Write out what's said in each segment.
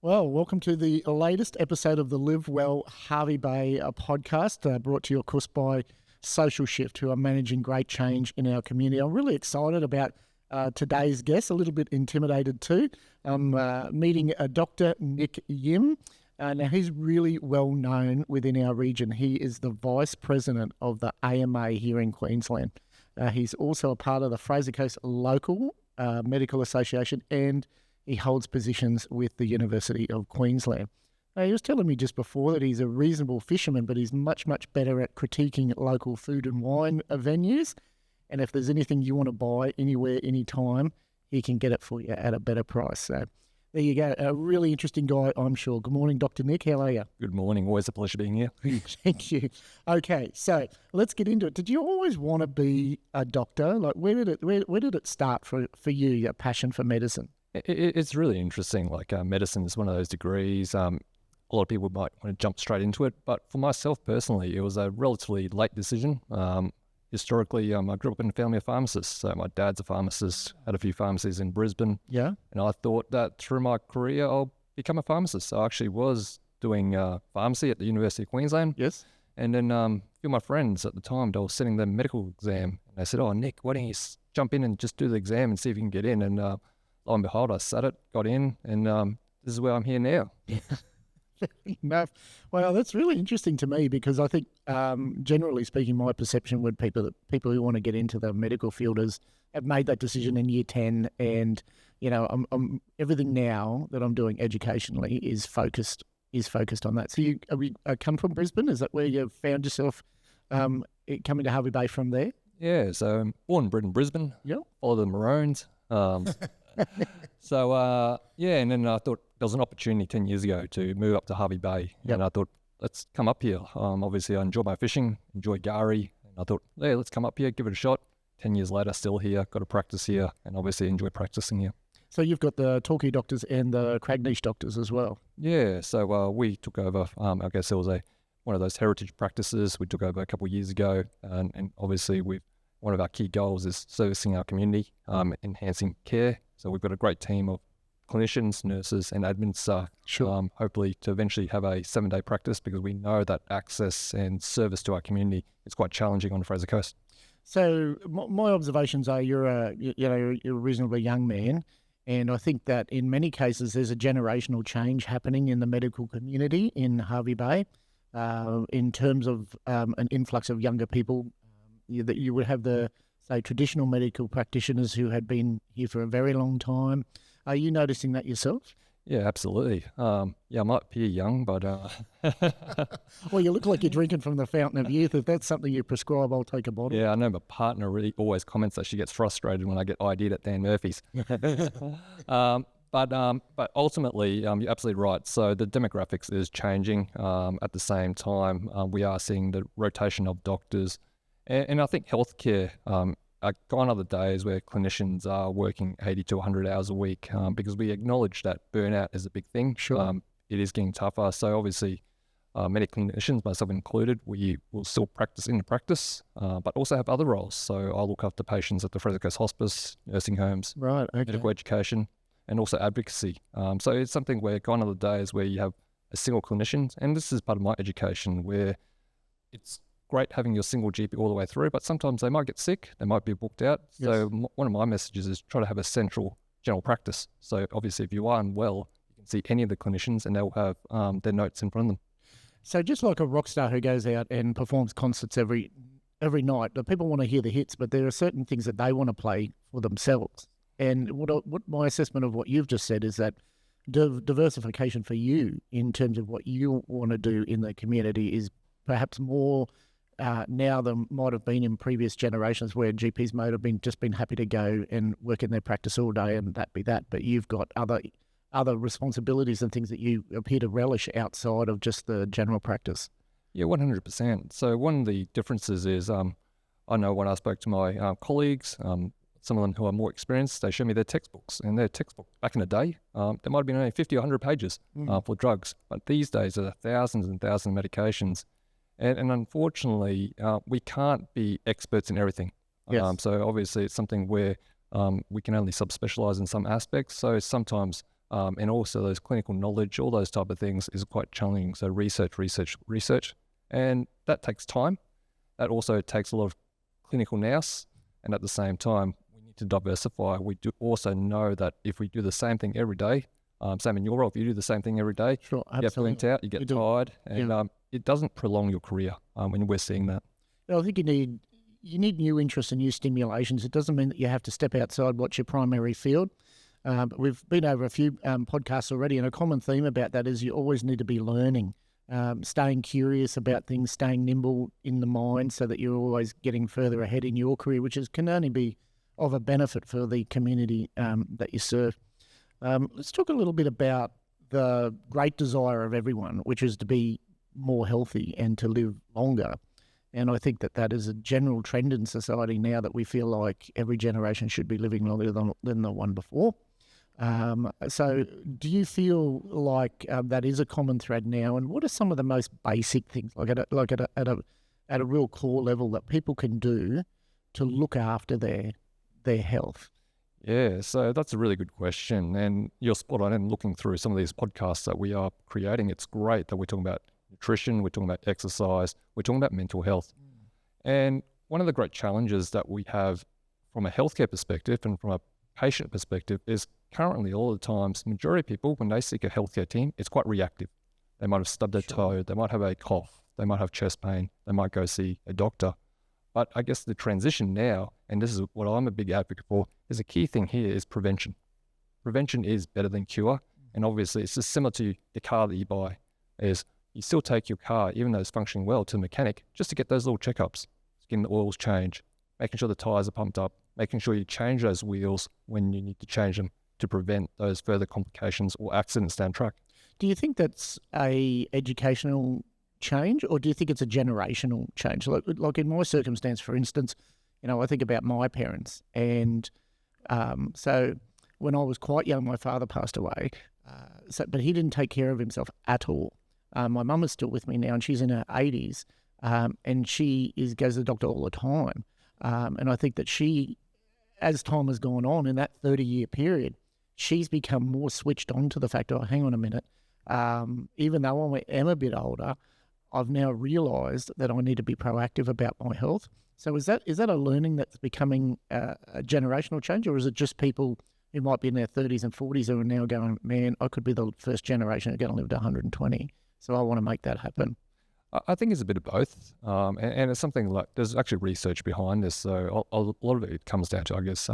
Well, welcome to the latest episode of the LiveWell Hervey podcast, brought to you, of course, by Social Shift, who are managing great change in our community. I'm really excited about today's guest, a little bit intimidated too. I'm meeting Dr. Nick Yim. Now, he's really well known within our region. He is the Vice President of the AMA here in Queensland. He's also a part of the Fraser Coast Local Medical Association, and he holds positions with the University of Queensland. He was telling me just before that he's a reasonable fisherman, but he's much, much better at critiquing local food and wine venues. And if there's anything you want to buy anywhere, anytime, he can get it for you at a better price. So there you go. A really interesting guy, I'm sure. Good morning, Dr. Nick. How are you? Good morning. Always a pleasure being here. Thank you. Okay, so let's get into it. Did you always want to be a doctor? Like, where did it start for you, your passion for medicine? It's really interesting. Like medicine is one of those degrees. A lot of people might want to jump straight into it, but for myself personally, it was a relatively late decision. Historically, I grew up in a family of pharmacists. So my dad's a pharmacist, had a few pharmacies in Brisbane. Yeah. And I thought that through my career, I'll become a pharmacist. So I actually was doing pharmacy at the University of Queensland. Yes. And then a few of my friends at the time, they were sitting their medical exam. And they said, "Oh, Nick, why don't you jump in and just do the exam and see if you can get in?" And lo and behold, I sat it, got in, and this is where I'm here now. Enough. Well, that's really interesting to me because I think, generally speaking, my perception would people who want to get into the medical field have made that decision in year 10, and I'm everything now that I'm doing educationally is focused on that. So you come from Brisbane? Is that where you found yourself coming to Hervey Bay from there? Yeah, so I'm born and bred in Brisbane. Yeah, follow the Maroons. And then I thought there was an opportunity 10 years ago to move up to Hervey Bay. Yep. And I thought, let's come up here. Obviously, I enjoy my fishing, enjoy Gary. And I thought, hey, let's come up here, give it a shot. 10 years later, still here, got to practice here, and obviously enjoy practicing here. So you've got the Torquay doctors and the Cragnish doctors as well? Yeah, so we took over, I guess it was one of those heritage practices we took over a couple of years ago. And obviously, one of our key goals is servicing our community, enhancing care. So we've got a great team of clinicians, nurses, and admin staff. Sure. Hopefully to eventually have a 7-day practice, because we know that access and service to our community is quite challenging on the Fraser Coast. So my observations are you're a reasonably young man, and I think that in many cases there's a generational change happening in the medical community in Hervey Bay, in terms of an influx of younger people. That you would have the, say, traditional medical practitioners who had been here for a very long time. Are you noticing that yourself? Yeah, absolutely. I might appear young, but... Well, you look like you're drinking from the fountain of youth. If that's something you prescribe, I'll take a bottle. Yeah, I know my partner really always comments that she gets frustrated when I get ID'd at Dan Murphy's. But ultimately, you're absolutely right. So the demographics is changing. At the same time, we are seeing the rotation of doctors. And I think healthcare, gone are the days where clinicians are working 80 to 100 hours a week, because we acknowledge that burnout is a big thing. Sure. It is getting tougher. So obviously, many clinicians, myself included, we will still practice in the practice, but also have other roles. So I look after patients at the Fraser Coast Hospice, nursing homes, right, okay. medical education, and also advocacy. So it's something where gone are the days where you have a single clinician, and this is part of my education where it's great having your single GP all the way through, but sometimes they might get sick, they might be booked out. Yes. So one of my messages is try to have a central general practice. So obviously if you are unwell, you can see any of the clinicians and they'll have their notes in front of them. So just like a rock star who goes out and performs concerts every night, the people want to hear the hits, but there are certain things that they want to play for themselves. And what my assessment of what you've just said is that diversification for you in terms of what you want to do in the community is perhaps more now than might have been in previous generations, where GPs might have been happy to go and work in their practice all day and that be that. But you've got other responsibilities and things that you appear to relish outside of just the general practice. Yeah, 100%. So one of the differences is I know when I spoke to my colleagues, some of them who are more experienced, they show me their textbooks, and their textbook back in the day, there might have been only 50 or 100 pages for drugs. But these days there are thousands and thousands of medications. And unfortunately, we can't be experts in everything. Yes. So obviously it's something where we can only subspecialize in some aspects. So sometimes and also those clinical knowledge, all those type of things is quite challenging. So research, and that takes time. That also takes a lot of clinical nous, and at the same time, we need to diversify. We do also know that if we do the same thing every day, same in your role, if you do the same thing every day, sure, you get burnt out, you get tired, and Yeah. It doesn't prolong your career when we're seeing that. Well, I think you need new interests and new stimulations. It doesn't mean that you have to step outside what's your primary field. But we've been over a few podcasts already, and a common theme about that is you always need to be learning, staying curious about things, staying nimble in the mind so that you're always getting further ahead in your career, which can only be of a benefit for the community that you serve. Let's talk a little bit about the great desire of everyone, which is to be more healthy and to live longer. And I think that is a general trend in society now, that we feel like every generation should be living longer than the one before. So do you feel like that is a common thread now? And what are some of the most basic things, like at a real core level, that people can do to look after their health? Yeah, so that's a really good question. And you're spot on in looking through some of these podcasts that we are creating. It's great that we're talking about nutrition, we're talking about exercise, we're talking about mental health. And one of the great challenges that we have from a healthcare perspective and from a patient perspective is currently a lot of the times, majority of people, when they seek a healthcare team, it's quite reactive. They might have stubbed their toe, they might have a cough, they might have chest pain, they might go see a doctor. But I guess the transition now, and this is what I'm a big advocate for, is a key thing here is prevention. Prevention is better than cure. And obviously it's just similar to the car that you buy, is you still take your car, even though it's functioning well, to the mechanic just to get those little checkups, getting the oils changed, making sure the tires are pumped up, making sure you change those wheels when you need to change them to prevent those further complications or accidents down track. Do you think that's a educational change, or do you think it's a generational change? Like in my circumstance, for instance, I think about my parents, and so when I was quite young, my father passed away, but he didn't take care of himself at all. My mum is still with me now, and she's in her 80s, and she goes to the doctor all the time. And I think that she, as time has gone on in that 30-year period, she's become more switched on to the fact, oh, hang on a minute, even though I am a bit older, I've now realised that I need to be proactive about my health. So is that a learning that's becoming a generational change, or is it just people who might be in their 30s and 40s who are now going, man, I could be the first generation who's going to live to 120, so I want to make that happen? I think it's a bit of both, and it's something like there's actually research behind this. So a lot of it comes down to, I guess,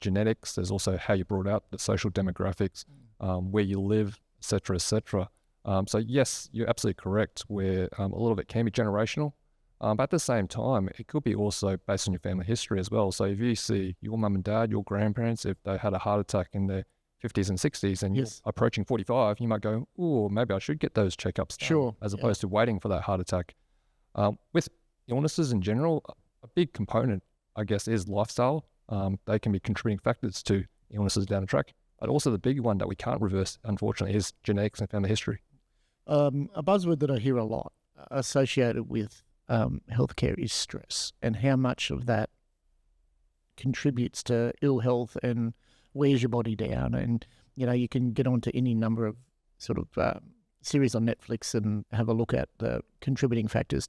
genetics. There's also how you're brought up, the social demographics, where you live, et cetera. So yes, you're absolutely correct, where a lot of it can be generational, but at the same time, it could be also based on your family history as well. So if you see your mum and dad, your grandparents, if they had a heart attack in their 50s and 60s and Yes. you're approaching 45, you might go, oh, maybe I should get those checkups done, Sure, as yeah. opposed to waiting for that heart attack. With illnesses in general, a big component, I guess, is lifestyle. They can be contributing factors to illnesses down the track. But also the big one that we can't reverse, unfortunately, is genetics and family history. A buzzword that I hear a lot associated with healthcare is stress, and how much of that contributes to ill health and wears your body down. And, you can get onto any number of sort of series on Netflix and have a look at the contributing factors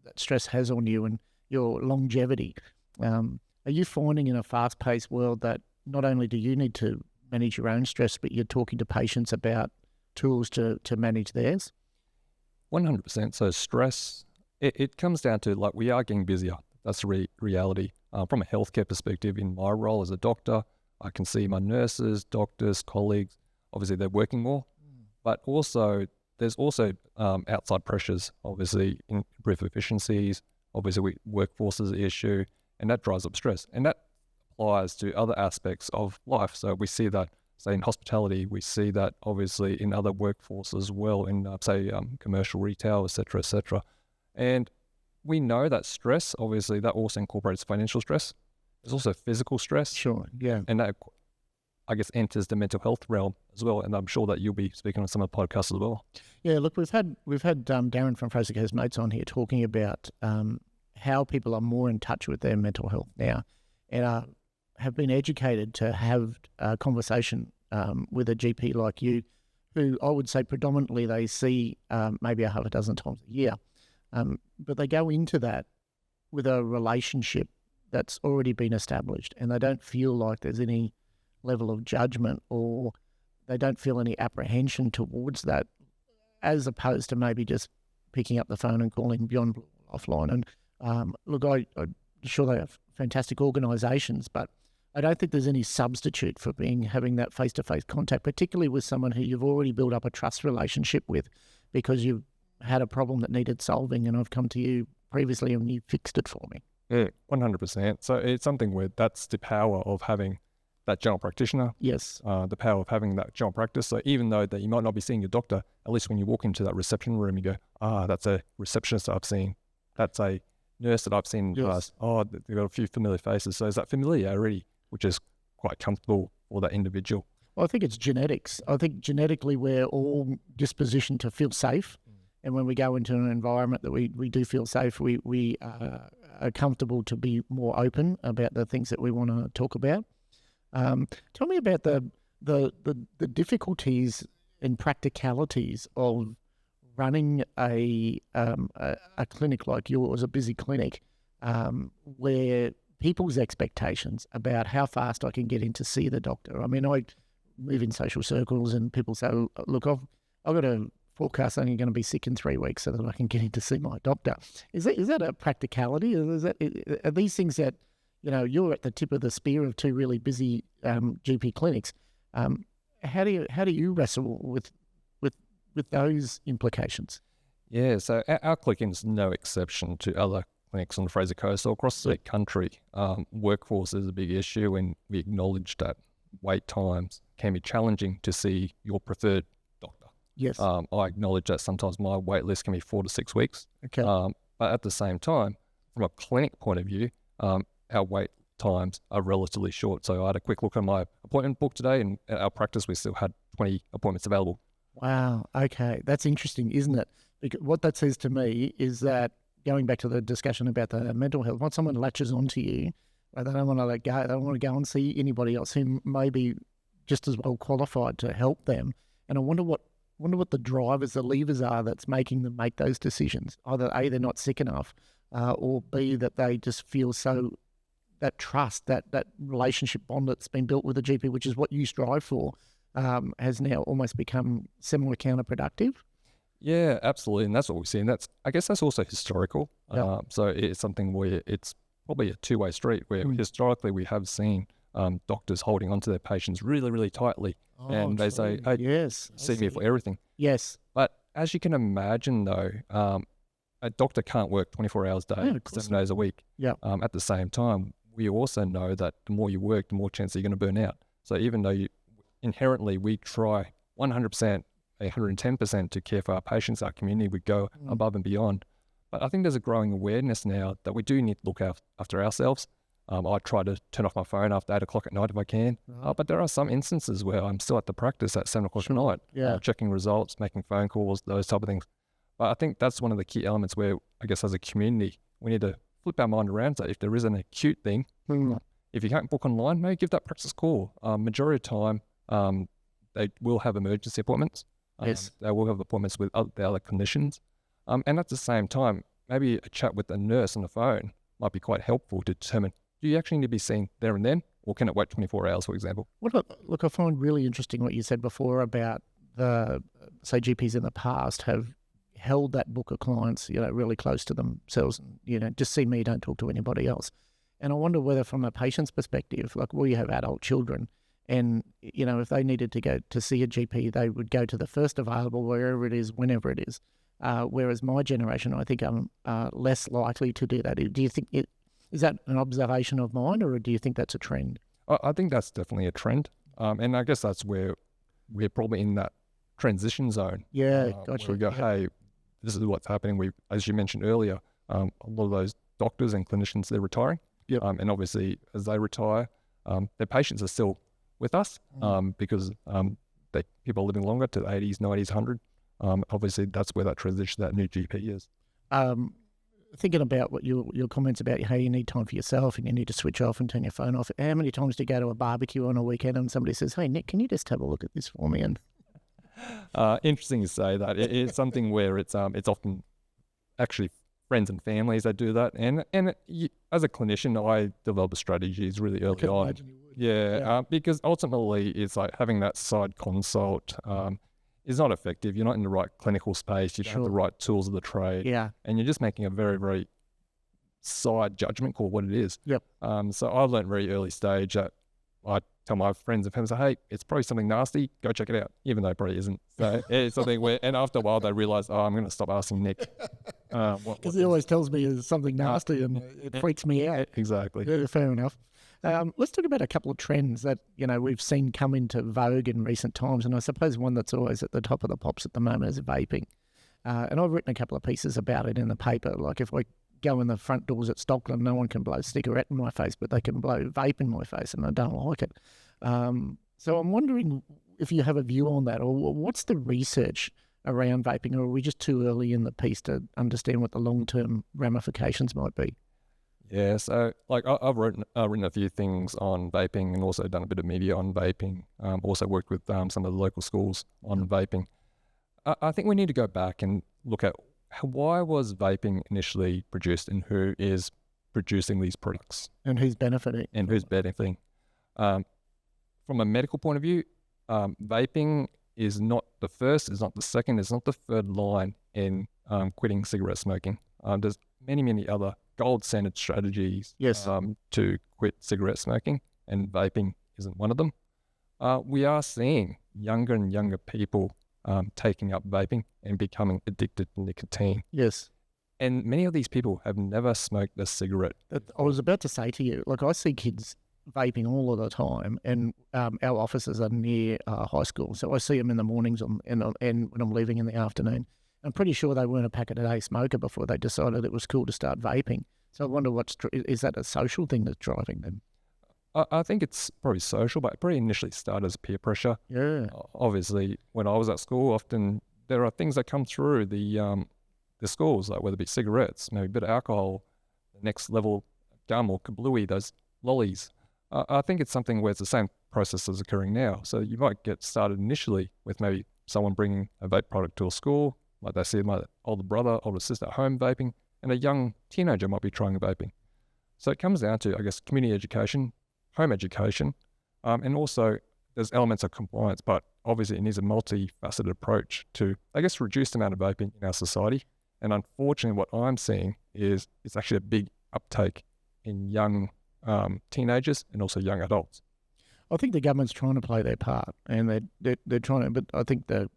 that stress has on you and your longevity. Are you finding in a fast-paced world that not only do you need to manage your own stress, but you're talking to patients about tools to manage theirs? 100%. So stress, it comes down to, like, we are getting busier. That's the reality. From a healthcare perspective, in my role as a doctor, I can see my nurses, doctors, colleagues, obviously they're working more, but also there's also outside pressures, obviously improve efficiencies, obviously workforce is an issue, and that drives up stress. And that applies to other aspects of life. So we see that, say, in hospitality, we see that obviously in other workforces as well, in commercial retail, et cetera. And we know that stress, obviously, that also incorporates financial stress. There's also physical stress. Sure, yeah. And that, I guess, enters the mental health realm as well. And I'm sure that you'll be speaking on some of the podcasts as well. Yeah, look, we've had Darren from Fraser Cares Mates on here talking about how people are more in touch with their mental health now, and have been educated to have a conversation with a GP like you, who I would say predominantly they see maybe a half a dozen times a year, but they go into that with a relationship that's already been established, and they don't feel like there's any level of judgment, or they don't feel any apprehension towards that, as opposed to maybe just picking up the phone and calling Beyond Blue offline. And look, I'm sure they have fantastic organisations, but I don't think there's any substitute for having that face-to-face contact, particularly with someone who you've already built up a trust relationship with, because you've had a problem that needed solving, and I've come to you previously and you fixed it for me. Yeah, 100%. So it's something where that's the power of having that general practitioner. Yes. The power of having that general practice. So even though that you might not be seeing your doctor, at least when you walk into that reception room, you go, that's a receptionist that I've seen. That's a nurse that I've seen in the past. Oh, they've got a few familiar faces. So is that familiarity, which is quite comfortable for that individual? Well, I think it's genetics. I think genetically we're all dispositioned to feel safe. And when we go into an environment that we do feel safe, we are comfortable to be more open about the things that we want to talk about. Tell me about the difficulties and practicalities of running a clinic like yours, a busy clinic, where people's expectations about how fast I can get in to see the doctor. I mean, I move in social circles and people say, look, I've got a forecast I'm going to be sick in 3 weeks so that I can get in to see my doctor. Is that a practicality? Are these things that, you're at the tip of the spear of two really busy GP clinics? How do you wrestle with those implications? Yeah, so our clinic is no exception to other clinics on the Fraser Coast or across the country. Workforce is a big issue, and we acknowledge that wait times can be challenging to see your preferred doctor. Yes. I acknowledge that sometimes my wait list can be 4 to 6 weeks. Okay. But at the same time, from a clinic point of view, our wait times are relatively short. So I had a quick look at my appointment book today, and at our practice, we still had 20 appointments available. Wow. Okay. That's interesting, isn't it? Because what that says to me is that, going back to the discussion about the mental health, once someone latches onto you, they don't want to let go. They don't want to go and see anybody else who may be just as well qualified to help them. And I wonder what the drivers, the levers are that's making them make those decisions. Either A, they're not sick enough, or B, that they just feel so, that trust, that relationship bond that's been built with the GP, which is what you strive for, has now almost become similar counterproductive. Yeah, absolutely. And that's what we see. And I guess that's also historical. Yep. So it's something where it's probably a two-way street, where historically we have seen doctors holding onto their patients really, really tightly. And they say, hey, yes, see me for everything. Yes. But as you can imagine, though, a doctor can't work 24 hours a day, 7 days a week. Yeah. At the same time, we also know that the more you work, the more chance you're going to burn out. So even though inherently we try 100%, 110% to care for our patients, our community, we go above and beyond. But I think there's a growing awareness now that we do need to look after ourselves. I try to turn off my phone after 8 o'clock at night if I can. But there are some instances where I'm still at the practice at 7 o'clock at night, checking results, making phone calls, those type of things. But I think that's one of the key elements where, I guess as a community, we need to flip our mind around. So if there is an acute thing, if you can't book online, maybe give that practice a call. Majority of time, they will have emergency appointments. Yes. They will have appointments with the other clinicians. And at the same time, maybe a chat with a nurse on the phone might be quite helpful to determine, do you actually need to be seen there and then, or can it wait 24 hours, for example? Look, I find really interesting what you said before about say GPs in the past have held that book of clients, really close to themselves, and, just see me, don't talk to anybody else. And I wonder whether from a patient's perspective, like we have adult children, and, if they needed to go to see a GP, they would go to the first available, wherever it is, whenever it is. Whereas my generation, I think I'm less likely to do that. Do you think is that an observation of mine, or do you think that's a trend? I think that's definitely a trend. And I guess that's where we're probably in that transition zone. Yeah, gotcha. Where we go, hey, this is what's happening. As you mentioned earlier, a lot of those doctors and clinicians, they're retiring. Yep. And obviously, as they retire, their patients are still with us because people are living longer to the 80s, 90s, 100. Obviously, that's where that transition, that new GP is. thinking about what your comments about how you need time for yourself and you need to switch off and turn your phone off. How many times do you go to a barbecue on a weekend and somebody says, "Hey Nick, can you just have a look at this for me?" And Interesting to say that. It's something where it's often actually friends and families that do that. And as a clinician, I develop strategies really early on. imagine you would. Yeah, because ultimately it's like having that side consult is not effective. You're not in the right clinical space. You don't have the right tools of the trade. Yeah. And you're just making a very, very side judgment call what it is. Yep. So I learned very early stage that I tell my friends and family, hey, it's probably something nasty. Go check it out, even though it probably isn't. So it's something where, and after a while they realize, I'm going to stop asking Nick. Because he always tells me it's something nasty and it freaks me out. Exactly. Yeah, fair enough. Let's talk about a couple of trends that, we've seen come into vogue in recent times. And I suppose one that's always at the top of the pops at the moment is vaping. And I've written a couple of pieces about it in the paper. Like if I go in the front doors at Stockland, no one can blow a cigarette in my face, but they can blow vape in my face and I don't like it. So I'm wondering if you have a view on that, or what's the research around vaping, or are we just too early in the piece to understand what the long-term ramifications might be? Yeah, so like I've written a few things on vaping and also done a bit of media on vaping. Also worked with some of the local schools on vaping. I think we need to go back and look at why was vaping initially produced and who is producing these products. And who's benefiting. From a medical point of view, vaping is not the first, is not the second, is not the third line in quitting cigarette smoking. There's many, many other gold standard strategies to quit cigarette smoking, and vaping isn't one of them. We are seeing younger and younger people taking up vaping and becoming addicted to nicotine. Yes. And many of these people have never smoked a cigarette. I was about to say to you, like I see kids vaping all of the time, and our offices are near high school, so I see them in the mornings and when I'm leaving in the afternoon. I'm pretty sure they weren't a pack-a-day smoker before they decided it was cool to start vaping. So I wonder is that a social thing that's driving them? I think it's probably social, but it probably initially started as peer pressure. Yeah. Obviously, when I was at school, often there are things that come through the schools, like whether it be cigarettes, maybe a bit of alcohol, the next level, gum or kablooey, those lollies. I think it's something where it's the same process as occurring now. So you might get started initially with maybe someone bringing a vape product to a school, like they see my older brother, older sister at home vaping, and a young teenager might be trying vaping. So it comes down to, I guess, community education, home education, and also there's elements of compliance, but obviously it needs a multifaceted approach to, I guess, reduce the amount of vaping in our society. And unfortunately, what I'm seeing is it's actually a big uptake in young teenagers and also young adults. I think the government's trying to play their part, and they're trying to, but I think the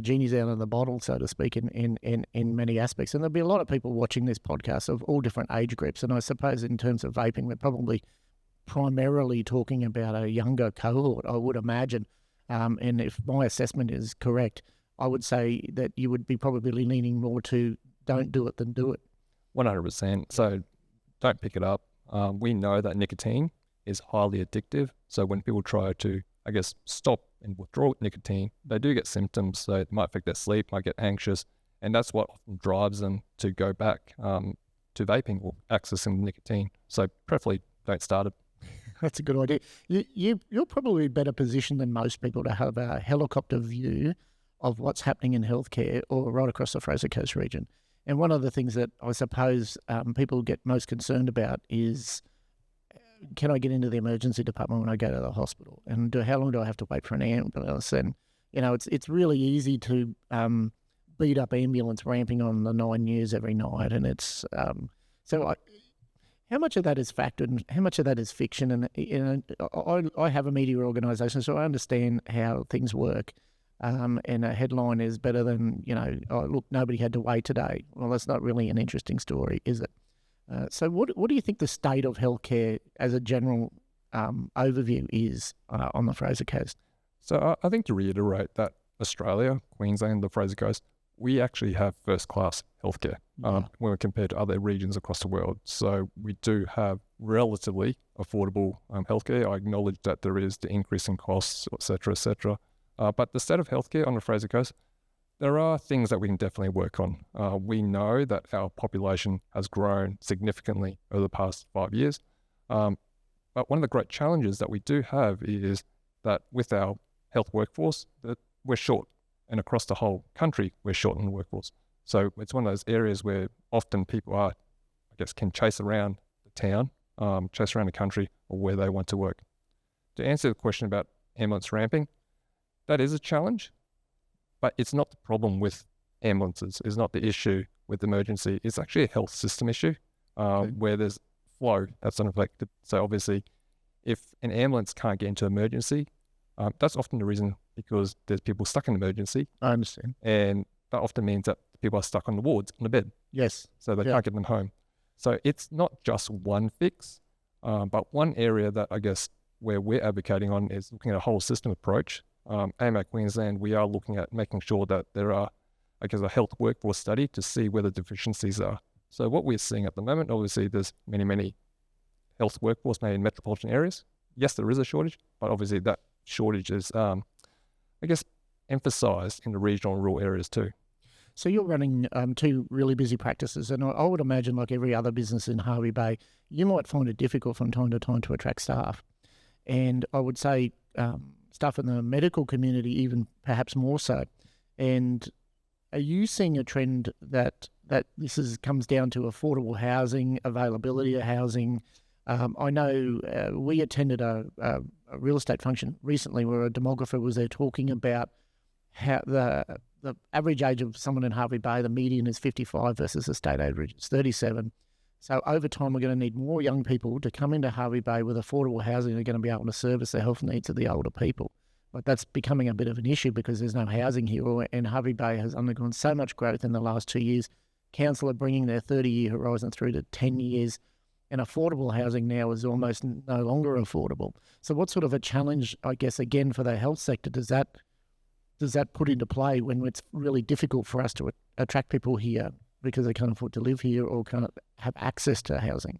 genie's out of the bottle, so to speak, in many aspects. And there'll be a lot of people watching this podcast of all different age groups. And I suppose in terms of vaping, we're probably primarily talking about a younger cohort, I would imagine. And if my assessment is correct, I would say that you would be probably leaning more to don't do it than do it. 100%. So don't pick it up. We know that nicotine is highly addictive. So when people try to, I guess, stop and withdraw nicotine, they do get symptoms. So it might affect their sleep, might get anxious. And that's what often drives them to go back to vaping or accessing nicotine. So preferably don't start it. That's a good idea. You're probably better positioned than most people to have a helicopter view of what's happening in healthcare or right across the Fraser Coast region. And one of the things that I suppose people get most concerned about is, can I get into the emergency department when I go to the hospital? And how long do I have to wait for an ambulance? And, it's really easy to beat up ambulance ramping on the 9 News every night. And it's how much of that is fact and how much of that is fiction? And I have a media organisation, so I understand how things work. And a headline is better than, oh, look, nobody had to wait today. Well, that's not really an interesting story, is it? So what do you think the state of healthcare as a general overview is on the Fraser Coast? So I think to reiterate that Australia, Queensland, the Fraser Coast, we actually have first-class healthcare when we're compared to other regions across the world. So we do have relatively affordable healthcare. I acknowledge that there is the increase in costs, et cetera, et cetera. But the state of healthcare on the Fraser Coast, there are things that we can definitely work on. We know that our population has grown significantly over the past 5 years. But one of the great challenges that we do have is that with our health workforce, that we're short. And across the whole country, we're short in the workforce. So it's one of those areas where often people are, I guess, can chase around the town, chase around the country, or where they want to work. To answer the question about ambulance ramping, that is a challenge, but it's not the problem with ambulances. It's not the issue with emergency. It's actually a health system issue where there's flow that's unaffected. So obviously, if an ambulance can't get into emergency, that's often the reason because there's people stuck in emergency. I understand. And that often means that people are stuck on the wards, on the bed. Yes. So they can't get them home. So it's not just one fix, but one area that I guess where we're advocating on is looking at a whole system approach. AMAC Queensland, we are looking at making sure that there are, I guess, a health workforce study to see where the deficiencies are. So what we're seeing at the moment, obviously there's many health workforce made in metropolitan areas. Yes, there is a shortage, but obviously that shortage is, I guess, emphasised in the regional and rural areas too. So you're running two really busy practices, and I would imagine, like every other business in Hervey Bay, you might find it difficult from time to time to attract staff. And I would say staff in the medical community even perhaps more so. And are you seeing a trend that this comes down to affordable housing, availability of housing? I know we attended a real estate function recently where a demographer was there talking about how the average age of someone in Hervey Bay, the median is 55 versus the state average is 37. So over time, we're going to need more young people to come into Hervey Bay with affordable housing. They're going to be able to service the health needs of the older people. But that's becoming a bit of an issue because there's no housing here, and Hervey Bay has undergone so much growth in the last 2 years. Council are bringing their 30-year horizon through to 10 years, and affordable housing now is almost no longer affordable. So what sort of a challenge, I guess, again, for the health sector does that put into play when it's really difficult for us to attract people here because they can't afford to live here or can't have access to housing?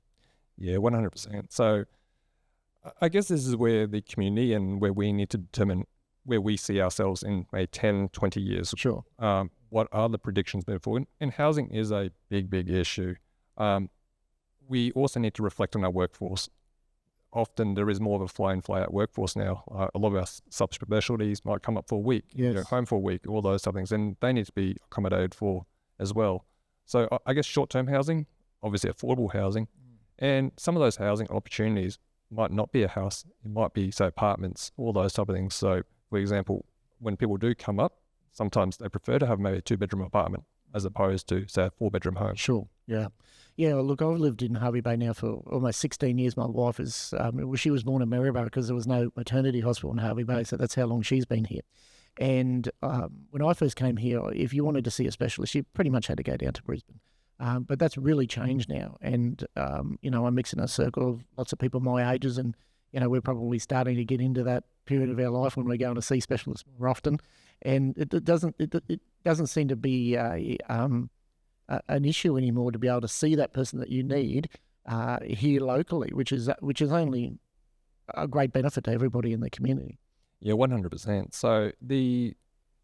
Yeah, 100%. So I guess this is where the community and where we need to determine where we see ourselves in maybe 10, 20 years. Sure. What are the predictions moving forward? And housing is a big issue. We also need to reflect on our workforce. Often there is more of a fly-in, fly-out workforce now. A lot of our subspecialties might come up for a week, yes, home for a week, all those type of things, and they need to be accommodated for as well. So I guess short-term housing, obviously affordable housing, and some of those housing opportunities might not be a house. It might be, say, apartments, all those type of things. So, for example, when people do come up, sometimes they prefer to have maybe a 2-bedroom apartment as opposed to, say, a 4-bedroom home. Sure, yeah. Yeah, look, I've lived in Hervey Bay now for almost 16 years. My wife is, she was born in Maryborough because there was no maternity hospital in Hervey Bay, so that's how long she's been here. And when I first came here, if you wanted to see a specialist, you pretty much had to go down to Brisbane. But that's really changed now. And, I'm mixing a circle of lots of people my ages, and, we're probably starting to get into that period of our life when we're going to see specialists more often. And it doesn't seem to be an issue anymore to be able to see that person that you need here locally, which is only a great benefit to everybody in the community. Yeah, 100%. So the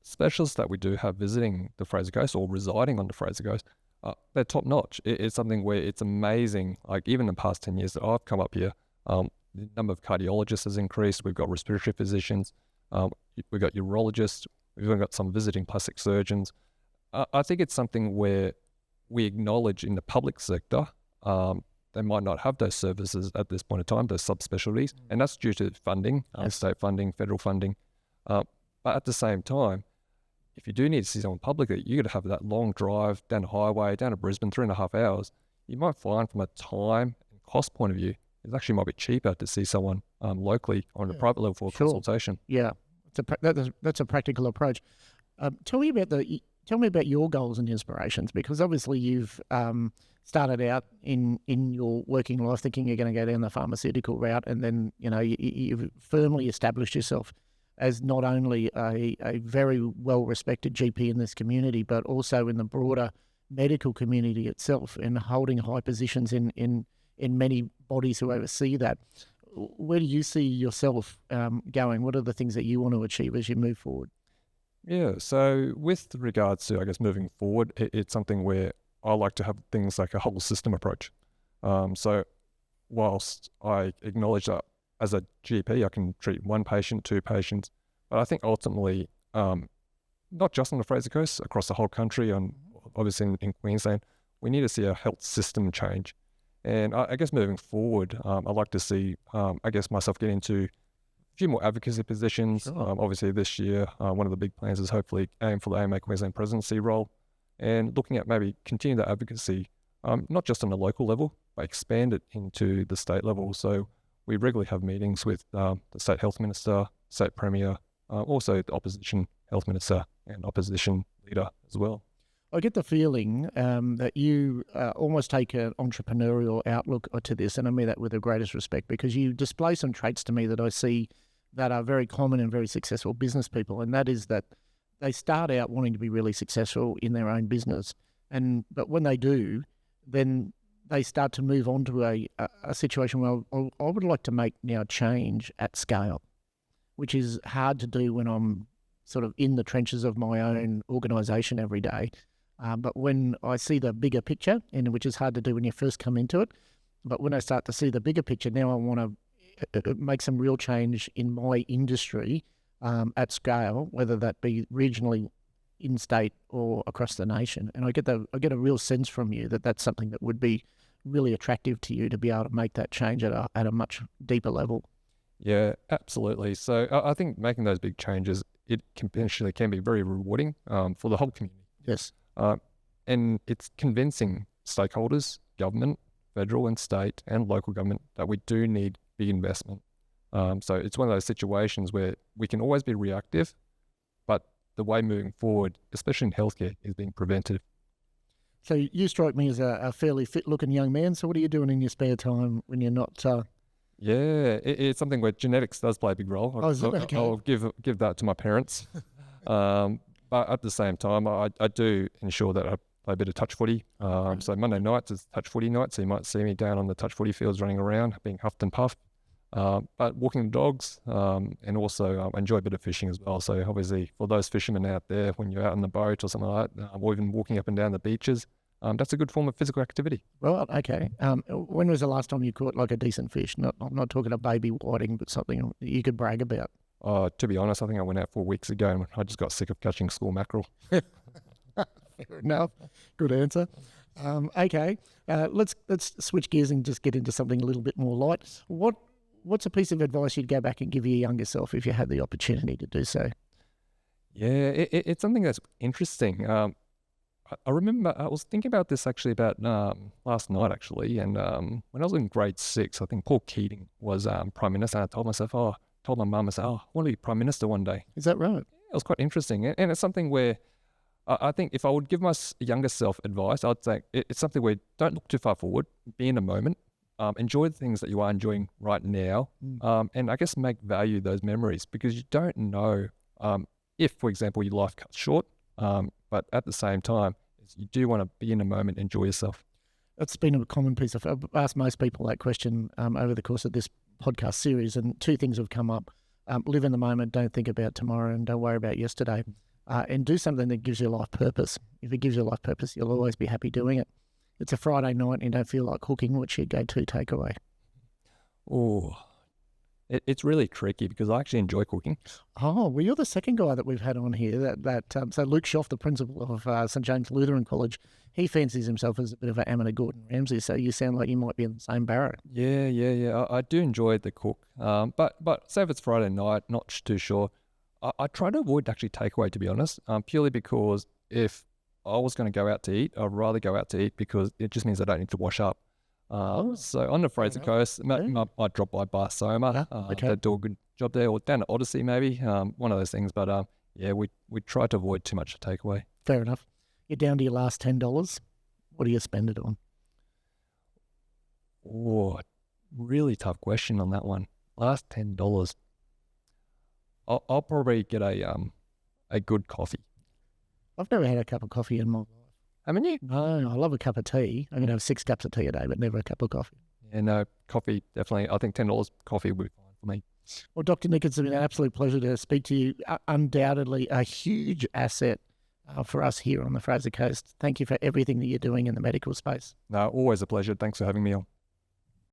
specialists that we do have visiting the Fraser Coast or residing on the Fraser Coast, they're top notch. It's something where it's amazing. Like even in the past 10 years that I've come up here, the number of cardiologists has increased. We've got respiratory physicians. We've got urologists. We've even got some visiting plastic surgeons. I think it's something where we acknowledge in the public sector, they might not have those services at this point in time, those subspecialties, and that's due to funding, state funding, federal funding. But at the same time, if you do need to see someone publicly, you got to have that long drive down the highway, down to Brisbane, 3.5 hours. You might find from a time and cost point of view, it actually might be cheaper to see someone locally on a private level for a consultation. Yeah, that's a practical approach. Tell me about your goals and inspirations, because obviously you've started out in your working life thinking you're going to go down the pharmaceutical route, and then you've firmly established yourself as not only a very well-respected GP in this community, but also in the broader medical community itself, and holding high positions in many bodies who oversee that. Where do you see yourself going? What are the things that you want to achieve as you move forward? Yeah, so with regards to, I guess, moving forward, it's something where I like to have things like a whole system approach. So whilst I acknowledge that as a GP, I can treat one patient, two patients, but I think ultimately, not just on the Fraser Coast, across the whole country, and obviously in Queensland, we need to see a health system change. And I guess moving forward, I'd like to see, I guess, myself get into a few more advocacy positions. Sure. Obviously this year, one of the big plans is hopefully aim for the AMA Queensland presidency role, and looking at maybe continue that advocacy, not just on a local level, but expand it into the state level. So we regularly have meetings with the state health minister, state premier, also the opposition health minister and opposition leader as well. I get the feeling that you almost take an entrepreneurial outlook to this, and I mean that with the greatest respect, because you display some traits to me that I see that are very common in very successful business people, and that is that they start out wanting to be really successful in their own business, but when they do, then they start to move on to a situation where I would like to make now change at scale, which is hard to do when I'm sort of in the trenches of my own organisation every day. But when I see the bigger picture, and which is hard to do when you first come into it, but when I start to see the bigger picture, now I want to make some real change in my industry at scale, whether that be regionally, in state, or across the nation. And I get a real sense from you that that's something that would be really attractive to you to be able to make that change at a much deeper level. Yeah, absolutely. So I think making those big changes, it can be very rewarding for the whole community. Yes. And it's convincing stakeholders, government, federal and state and local government, that we do need big investment. So it's one of those situations where we can always be reactive, but the way moving forward, especially in healthcare, is being preventive. So you strike me as a fairly fit-looking young man. So what are you doing in your spare time when you're not? Yeah, it's something where genetics does play a big role. Oh, is it? Okay. I'll give that to my parents. But at the same time, I do ensure that I play a bit of touch footy. So Monday nights is touch footy night, so you might see me down on the touch footy fields running around, being huffed and puffed. But walking the dogs, and also I enjoy a bit of fishing as well. So obviously for those fishermen out there, when you're out on the boat or something like that, or even walking up and down the beaches, that's a good form of physical activity. Well, okay. When was the last time you caught like a decent fish? I'm not talking a baby whiting, but something you could brag about. To be honest, I think I went out 4 weeks ago and I just got sick of catching school mackerel. Fair enough. Good answer. Okay. Let's switch gears and just get into something a little bit more light. What's a piece of advice you'd go back and give your younger self if you had the opportunity to do so? Yeah, it's something that's interesting. I remember I was thinking about this actually about last night actually, and when I was in grade 6, I think Paul Keating was Prime Minister, and I told my mum, I said, I want to be Prime Minister one day. Is that right? Yeah, it was quite interesting, and it's something where I think if I would give my younger self advice, I'd say it's something where don't look too far forward, be in the moment, enjoy the things that you are enjoying right now, and I guess value those memories, because you don't know if, for example, your life cuts short, but at the same time, you do want to be in the moment, enjoy yourself. That's been a common piece of. I've asked most people that question over the course of this podcast series, and two things have come up: live in the moment, don't think about tomorrow, and don't worry about yesterday. And do something that gives your life purpose. If it gives your life purpose, you'll always be happy doing it. It's a Friday night and you don't feel like cooking, what's your go-to takeaway? Oh, it's really tricky because I actually enjoy cooking. Oh, well, you're the second guy that we've had on here. So Luke Schoff, the principal of St. James Lutheran College, he fancies himself as a bit of an amateur Gordon Ramsay, so you sound like you might be in the same barrow. Yeah. I do enjoy the cook. But say if it's Friday night, not too sure, I try to avoid actually takeaway, to be honest, purely because if I was going to go out to eat, I'd rather go out to eat because it just means I don't need to wash up. So on the Fraser Coast, might drop by Barsoma. They do a good job there, or down at Odyssey maybe, one of those things. But yeah, we try to avoid too much takeaway. Fair enough. You're down to your last $10. What do you spend it on? Oh, really tough question on that one. Last $10. I'll probably get a good coffee. I've never had a cup of coffee in my life. Haven't you? No, I love a cup of tea. I'm going to have 6 cups of tea a day, but never a cup of coffee. Yeah, no, coffee, definitely. I think $10 coffee would be fine for me. Well, Dr. Nick, it's been an absolute pleasure to speak to you. Undoubtedly a huge asset for us here on the Fraser Coast. Thank you for everything that you're doing in the medical space. No, always a pleasure. Thanks for having me on.